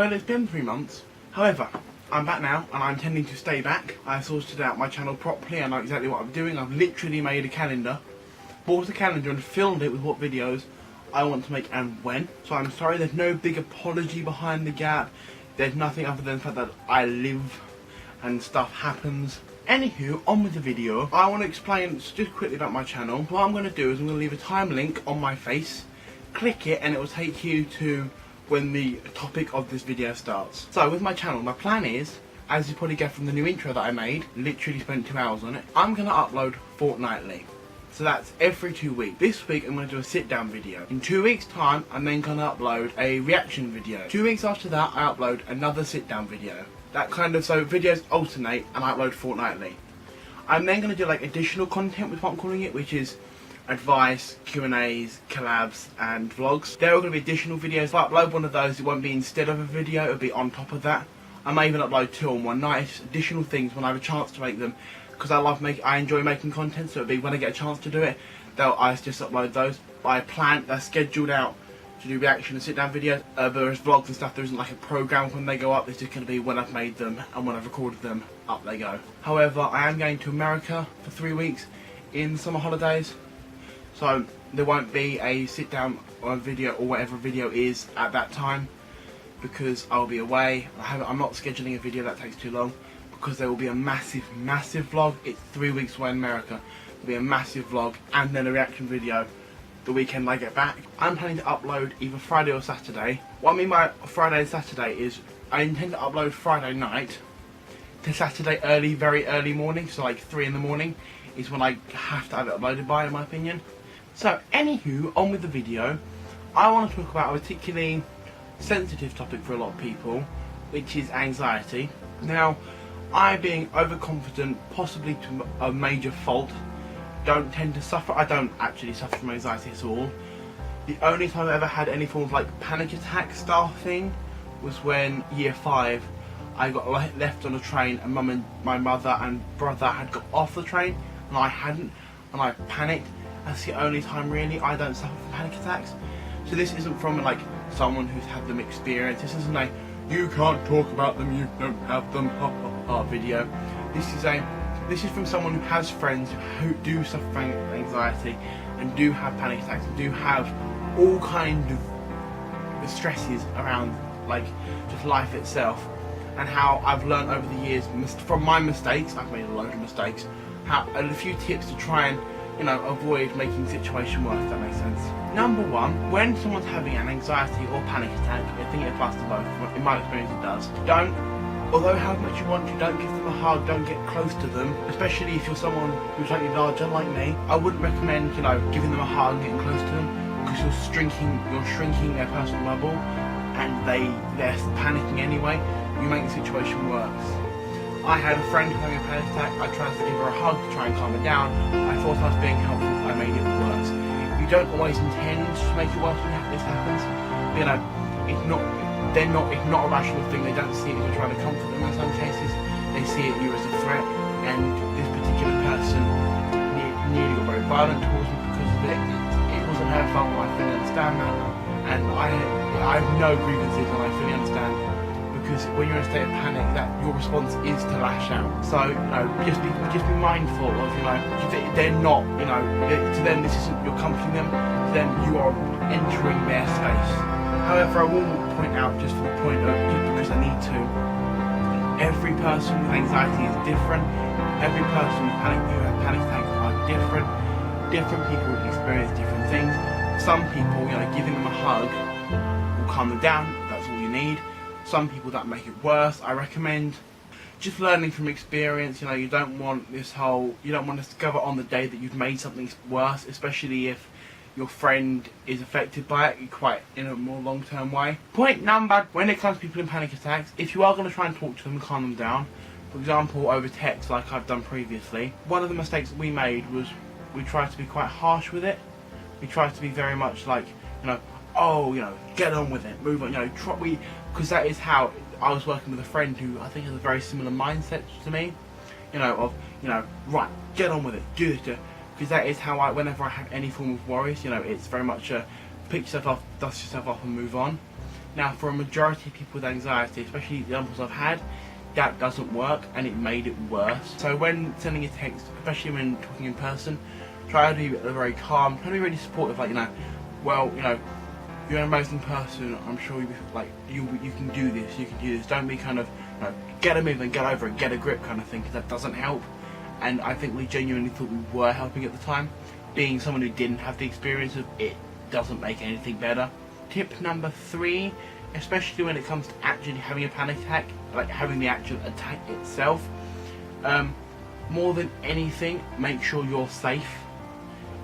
Well, it's been 3 months. However, I'm back now and I'm intending to stay back. I've sorted out my channel properly. I know exactly what I'm doing. I've literally made a calendar, bought a calendar and filled it with what videos I want to make and when. So I'm sorry, there's no big apology behind the gap. There's nothing other than the fact that I live and stuff happens. Anywho, on with the video. I want to explain just quickly about my channel. What I'm going to do is I'm going to leave a time link on my face. Click it and it will take you to when the topic of this video starts. So with my channel, my plan is, as you probably get from the new intro that I made, literally spent 2 hours on it, I'm going to upload fortnightly. So that's every 2 weeks. This week I'm going to do a sit down video. In 2 weeks time I'm then going to upload a reaction video. 2 weeks after that I upload another sit down video. That kind of, so videos alternate and I upload fortnightly. I'm then going to do like additional content with what I'm calling it, which is advice, Q&As, collabs and vlogs. There are going to be additional videos. If I upload one of those, it won't be instead of a video, it'll be on top of that. I may even upload 2 on one night. It's additional things when I have a chance to make them, because I enjoy making content, so it'll be when I get a chance to do it, I just upload those. I plan, they're scheduled out to do reaction and sit down videos. Whereas vlogs and stuff, there isn't like a program when they go up. It's just going to be when I've made them and when I've recorded them, up they go. However, I am going to America for 3 weeks in summer holidays. So there won't be a sit down or video or whatever video is at that time, because I'll be away. I'm not scheduling a video, that takes too long, because there will be a massive vlog. It's 3 weeks away in America. There'll be a massive vlog and then a reaction video the weekend I get back. I'm planning to upload either Friday or Saturday. What I mean by Friday and Saturday is I intend to upload Friday night to Saturday early, very early morning, so like 3 in the morning is when I have to have it uploaded by, in my opinion. So, anywho, on with the video. I want to talk about a particularly sensitive topic for a lot of people, which is anxiety. Now, I, being overconfident, possibly to a major fault, don't tend to suffer. I don't actually suffer from anxiety at all. The only time I ever had any form of like panic attack style thing was when year 5 I got left on a train and my mother and brother had got off the train and I hadn't, and I panicked. That's the only time really I don't suffer from panic attacks. So this isn't from like someone who's had them experience. This isn't a you can't talk about them, you don't have them video. This is from someone who has friends who do suffer from anxiety and do have panic attacks and do have all kind of stresses around like just life itself, and how I've learned over the years from my mistakes. I've made a load of mistakes. A few tips to try and avoid making the situation worse, if that makes sense. Number 1, when someone's having an anxiety or panic attack, I think it applies to both, in my experience it does, although how much you want to, don't give them a hug, don't get close to them, especially if you're someone who's slightly larger like me. I wouldn't recommend, giving them a hug and getting close to them, because you're shrinking their personal bubble, and they're panicking anyway. You make the situation worse. I had a friend having a panic attack. I tried to give her a hug to try and calm her down. I thought I was being helpful. I made it worse. You don't always intend to make it worse when this happens. It's not a rational thing. They don't see it as you're trying to comfort them. In some cases, they see it you as a threat. And this particular person nearly got very violent towards me because of it. It wasn't her fault. I fully understand that, and I have no grievances, and I fully understand. Because when you're in a state of panic, that your response is to lash out. So, just be mindful of, they're not, to them this isn't, you're comforting them, to them you are entering their space. However, I will point out, just for the point of, just because I need to, every person with anxiety is different. Every person who have panic attacks are different. Different people experience different things. Some people, giving them a hug will calm them down. That's all you need. Some people that make it worse. I recommend just learning from experience. You don't want to discover on the day that you've made something worse, especially if your friend is affected by it quite in a more long-term way. Point number, when it comes to people in panic attacks, if you are going to try and talk to them and calm them down, for example over text like I've done previously, one of the mistakes that we made was we tried to be quite harsh with it. We tried to be very much like, get on with it, move on, because that is how I was working with a friend who I think has a very similar mindset to me, right, get on with it, do this, because that is how whenever I have any form of worries, it's very much pick yourself up, dust yourself off and move on. Now, for a majority of people with anxiety, especially the examples I've had, that doesn't work, and it made it worse. So when sending a text, especially when talking in person, try to be very calm, try to be really supportive, like, well, you're an amazing person, I'm sure you can do this, don't be kind of, get a move and get over it, get a grip kind of thing, because that doesn't help. And I think we genuinely thought we were helping at the time. Being someone who didn't have the experience of it doesn't make anything better. Tip number 3, especially when it comes to actually having a panic attack, like having the actual attack itself, more than anything, make sure you're safe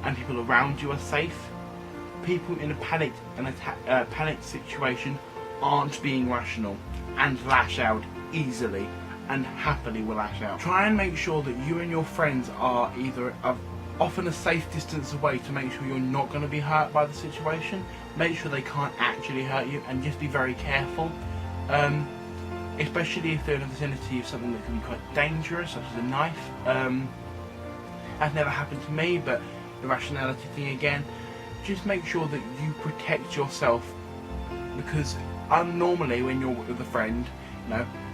and people around you are safe. People in a panic situation aren't being rational and lash out easily and happily will lash out. Try and make sure that you and your friends are either often a safe distance away to make sure you're not going to be hurt by the situation. Make sure they can't actually hurt you, and just be very careful, especially if they're in the vicinity of something that can be quite dangerous, such as a knife. That's never happened to me, but the rationality thing again, just make sure that you protect yourself, because normally when you're with a friend,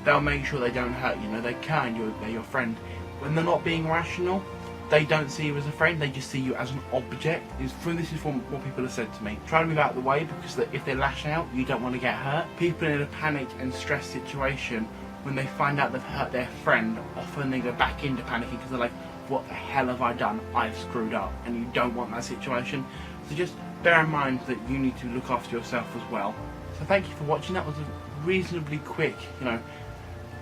they'll make sure they don't hurt you. They're your friend. When they're not being rational, they don't see you as a friend, they just see you as an object. This is from what people have said to me. Try to move out of the way, because if they lash out, you don't want to get hurt. People in a panic and stress situation, when they find out they've hurt their friend, often they go back into panicking because they're like, what the hell have I done? I've screwed up. And you don't want that situation. So just bear in mind that you need to look after yourself as well. So thank you for watching. That was a reasonably quick,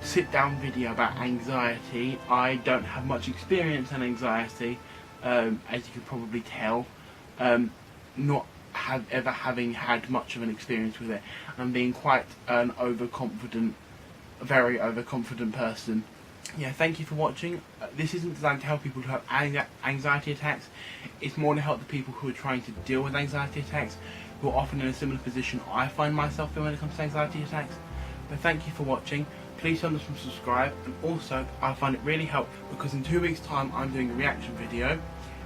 sit-down video about anxiety. I don't have much experience in anxiety, as you can probably tell, not ever having had much of an experience with it. I'm being quite an very overconfident person. Yeah, thank you for watching. This isn't designed to help people who have anxiety attacks. It's more to help the people who are trying to deal with anxiety attacks, who are often in a similar position I find myself in when it comes to anxiety attacks. But thank you for watching. Please don't forget to subscribe, and also I find it really helpful because in 2 weeks' time I'm doing a reaction video.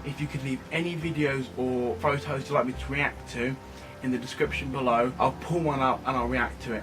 If you could leave any videos or photos you'd like me to react to in the description below, I'll pull one up and I'll react to it.